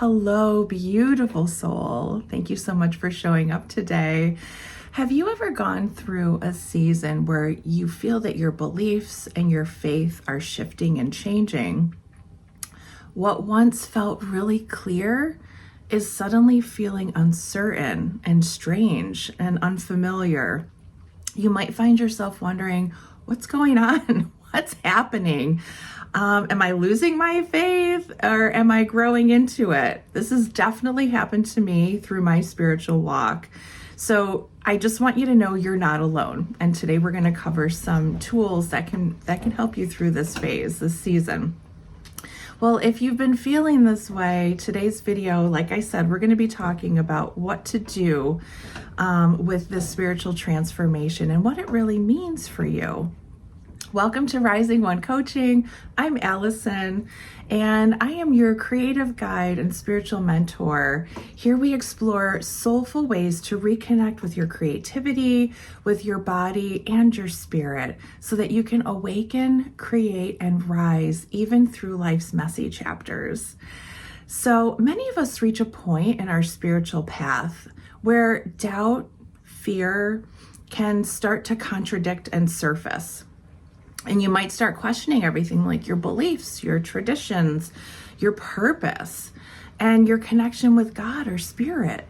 Hello, beautiful soul. Thank you so much for showing up today. Have you ever gone through a season where you feel that your beliefs and your faith are shifting and changing? What once felt really clear is suddenly feeling uncertain and strange and unfamiliar. You might find yourself wondering, what's going on? What's happening? Am I losing my faith or am I growing into it? This has definitely happened to me through my spiritual walk. So I just want you to know you're not alone. And today we're going to cover some tools that can help you through this phase, this season. Well, if you've been feeling this way, today's video, like I said, we're going to be talking about what to do with this spiritual transformation and what it really means for you. Welcome to Rising One Coaching. I'm Allison, and I am your creative guide and spiritual mentor. Here we explore soulful ways to reconnect with your creativity, with your body, and your spirit so that you can awaken, create, and rise even through life's messy chapters. So many of us reach a point in our spiritual path where doubt, fear can start to contradict and surface. And you might start questioning everything like your beliefs, your traditions, your purpose, and your connection with God or spirit.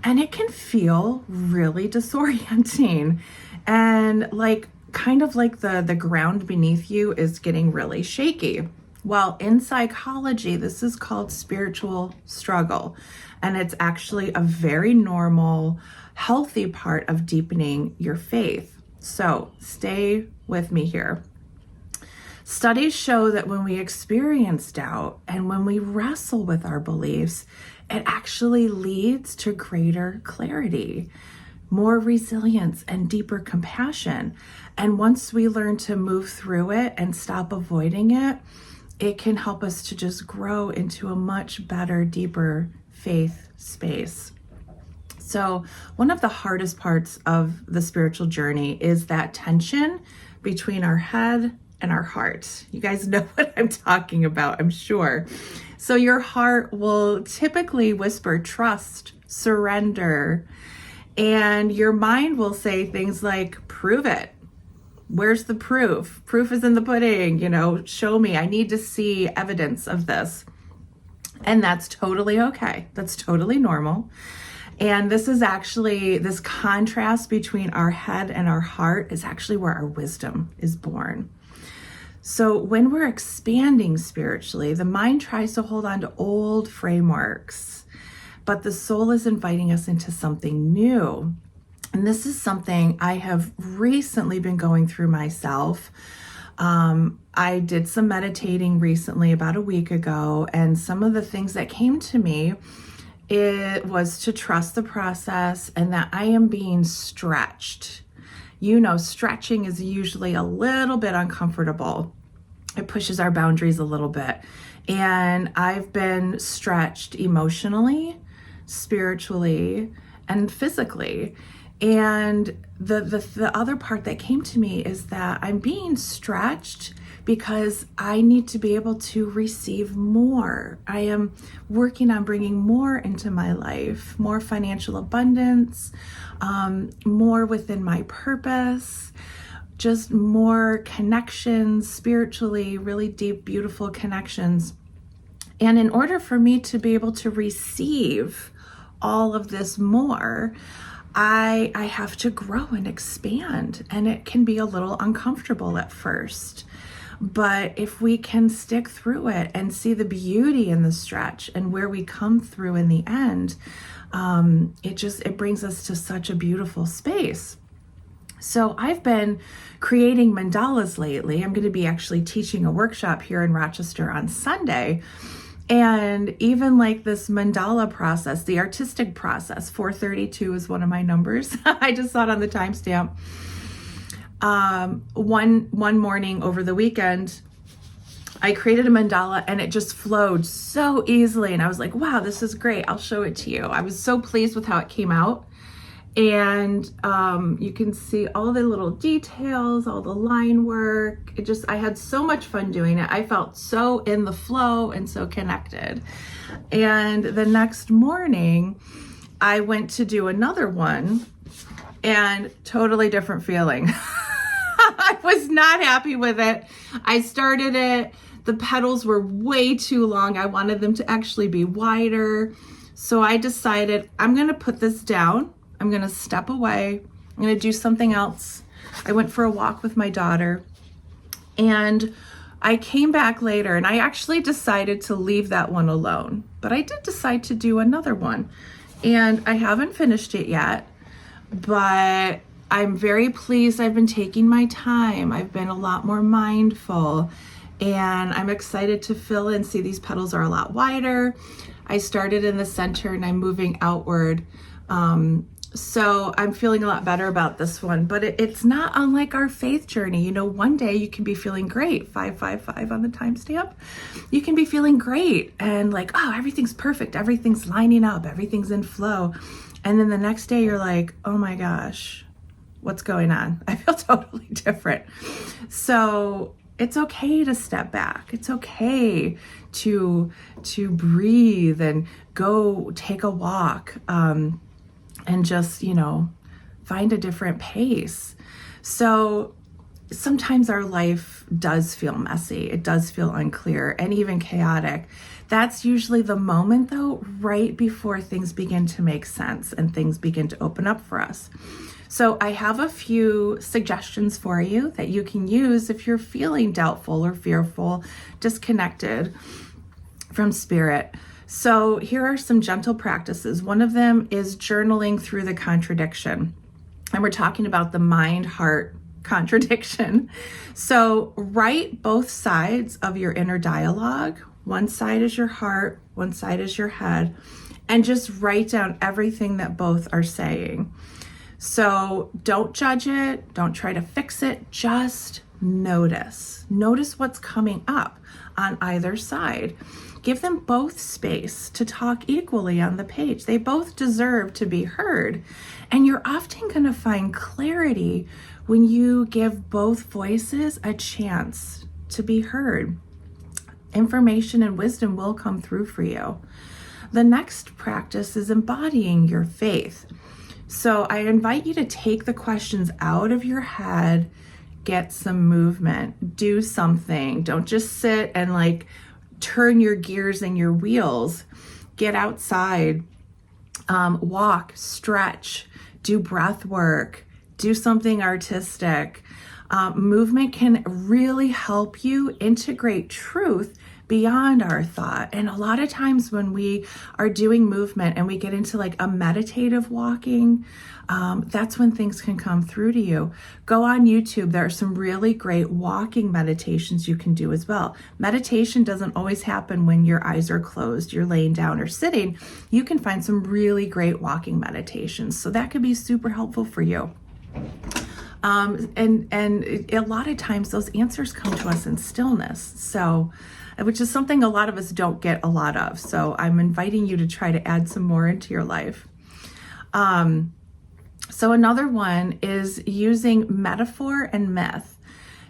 And it can feel really disorienting and kind of like the ground beneath you is getting really shaky. Well, in psychology, this is called spiritual struggle. And it's actually a very normal, healthy part of deepening your faith. So stay with me here. Studies show that when we experience doubt and when we wrestle with our beliefs, it actually leads to greater clarity, more resilience, and deeper compassion. And once we learn to move through it and stop avoiding it, it can help us to just grow into a much better, deeper faith space. So one of the hardest parts of the spiritual journey is that tension between our head and our heart. You guys know what I'm talking about, I'm sure. So your heart will typically whisper trust, surrender, and your mind will say things like, prove it. Where's the proof? Proof is in the pudding, show me. I need to see evidence of this. And that's totally okay. That's totally normal. And this contrast between our head and our heart is actually where our wisdom is born. So when we're expanding spiritually, the mind tries to hold on to old frameworks, but the soul is inviting us into something new. And this is something I have recently been going through myself. I did some meditating recently, about a week ago, and some of the things that came to me, it was to trust the process and that I am being stretched. Stretching is usually a little bit uncomfortable. It pushes our boundaries a little bit. And I've been stretched emotionally, spiritually, and physically. And the other part that came to me is that I'm being stretched because I need to be able to receive more. I am working on bringing more into my life, more financial abundance, more within my purpose, just more connections spiritually, really deep, beautiful connections. And in order for me to be able to receive all of this more, I have to grow and expand, and it can be a little uncomfortable at first. But if we can stick through it and see the beauty in the stretch and where we come through in the end, it brings us to such a beautiful space. So I've been creating mandalas lately. I'm going to be actually teaching a workshop here in Rochester on Sunday. And even like this mandala process, the artistic process, 432 is one of my numbers. I just saw it on the timestamp. One morning over the weekend, I created a mandala and it just flowed so easily. And I was like, wow, this is great. I'll show it to you. I was so pleased with how it came out. And you can see all the little details, all the line work. I had so much fun doing it. I felt so in the flow and so connected. And the next morning, I went to do another one, and totally different feeling. I was not happy with it. I started it. The petals were way too long. I wanted them to actually be wider. So I decided I'm going to put this down. I'm going to step away. I'm going to do something else. I went for a walk with my daughter, and I came back later, and I actually decided to leave that one alone. But I did decide to do another one, and I haven't finished it yet, but I'm very pleased. I've been taking my time. I've been a lot more mindful, and I'm excited to fill in. See, these petals are a lot wider. I started in the center and I'm moving outward. So I'm feeling a lot better about this one, but it's not unlike our faith journey. You know, one day you can be feeling great, 555 on the timestamp. You can be feeling great and like, oh, everything's perfect. Everything's lining up. Everything's in flow. And then the next day you're like, oh my gosh, what's going on? I feel totally different. So it's okay to step back. It's okay to breathe and go take a walk, and just, find a different pace. So sometimes our life does feel messy. It does feel unclear and even chaotic. That's usually the moment, though, right before things begin to make sense and things begin to open up for us. So I have a few suggestions for you that you can use if you're feeling doubtful or fearful, disconnected from spirit. So here are some gentle practices. One of them is journaling through the contradiction. And we're talking about the mind-heart contradiction. So write both sides of your inner dialogue. One side is your heart, one side is your head, and just write down everything that both are saying. So don't judge it, don't try to fix it, just notice. Notice what's coming up on either side. Give them both space to talk equally on the page. They both deserve to be heard. And you're often going to find clarity when you give both voices a chance to be heard. Information and wisdom will come through for you. The next practice is embodying your faith. So I invite you to take the questions out of your head, get some movement, do something. Don't just sit and turn your gears and your wheels. Get outside, walk, stretch, do breath work, do something artistic. Movement can really help you integrate truth beyond our thought. And a lot of times when we are doing movement and we get into a meditative walking, that's when things can come through to you. Go on YouTube. There are some really great walking meditations you can do as well. Meditation doesn't always happen when your eyes are closed, you're laying down or sitting. You can find some really great walking meditations. So that could be super helpful for you. And a lot of times those answers come to us in stillness. So, which is something a lot of us don't get a lot of. So I'm inviting you to try to add some more into your life. So another one is using metaphor and myth.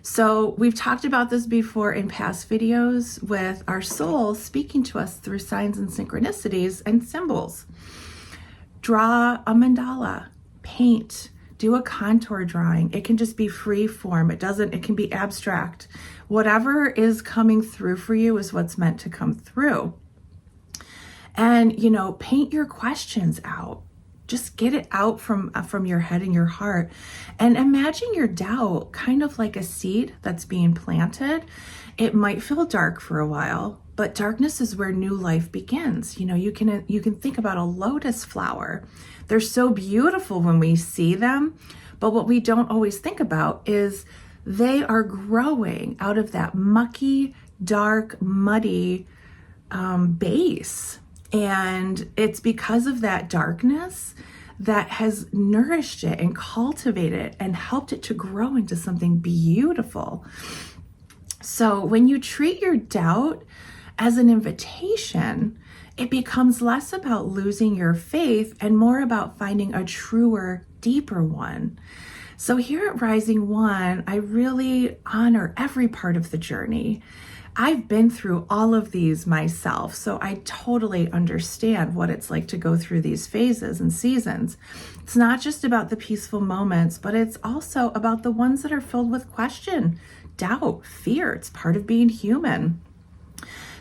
So we've talked about this before in past videos with our soul speaking to us through signs and synchronicities and symbols. Draw a mandala, paint, do a contour drawing. It can just be free form. It can be abstract. Whatever is coming through for you is what's meant to come through. And, paint your questions out. Just get it out from your head and your heart. And imagine your doubt kind of like a seed that's being planted. It might feel dark for a while, but darkness is where new life begins. You can think about a lotus flower. They're so beautiful when we see them, but what we don't always think about is they are growing out of that mucky, dark, muddy base. And it's because of that darkness that has nourished it and cultivated it and helped it to grow into something beautiful. So when you treat your doubt as an invitation, it becomes less about losing your faith and more about finding a truer, deeper one. So here at Rising One, I really honor every part of the journey. I've been through all of these myself, so I totally understand what it's like to go through these phases and seasons. It's not just about the peaceful moments, but it's also about the ones that are filled with question, doubt, fear. It's part of being human.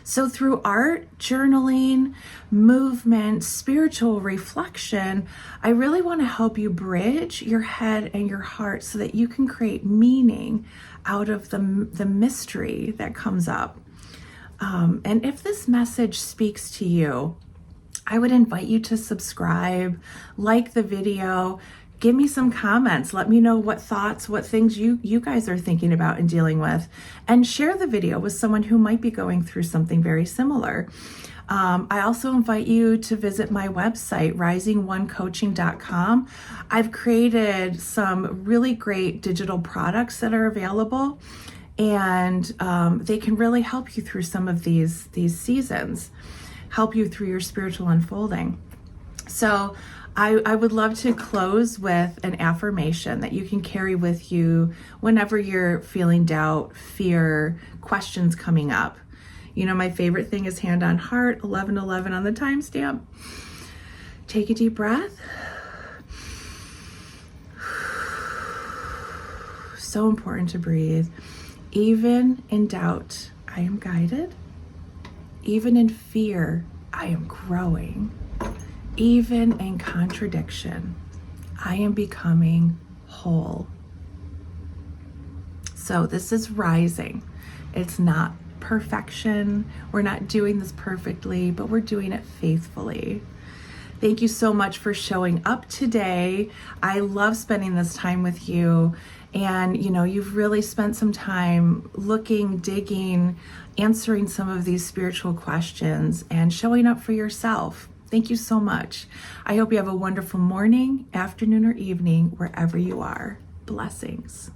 So through art, journaling, movement, spiritual reflection, I really want to help you bridge your head and your heart so that you can create meaning out of the mystery that comes up. And if this message speaks to you, I would invite you to subscribe, like the video, give me some comments. Let me know what thoughts, what things you guys are thinking about and dealing with, and share the video with someone who might be going through something very similar. I also invite you to visit my website, risingonecoaching.com. I've created some really great digital products that are available, and they can really help you through some of these seasons, help you through your spiritual unfolding. So I would love to close with an affirmation that you can carry with you whenever you're feeling doubt, fear, questions coming up. You know, my favorite thing is hand on heart, 11:11 on the timestamp. Take a deep breath. So important to breathe. Even in doubt, I am guided. Even in fear, I am growing. Even in contradiction, I am becoming whole. So this is rising. It's not perfection. We're not doing this perfectly, but we're doing it faithfully. Thank you so much for showing up today. I love spending this time with you. And, you know, you've really spent some time looking, digging, answering some of these spiritual questions and showing up for yourself. Thank you so much. I hope you have a wonderful morning, afternoon, or evening, wherever you are. Blessings.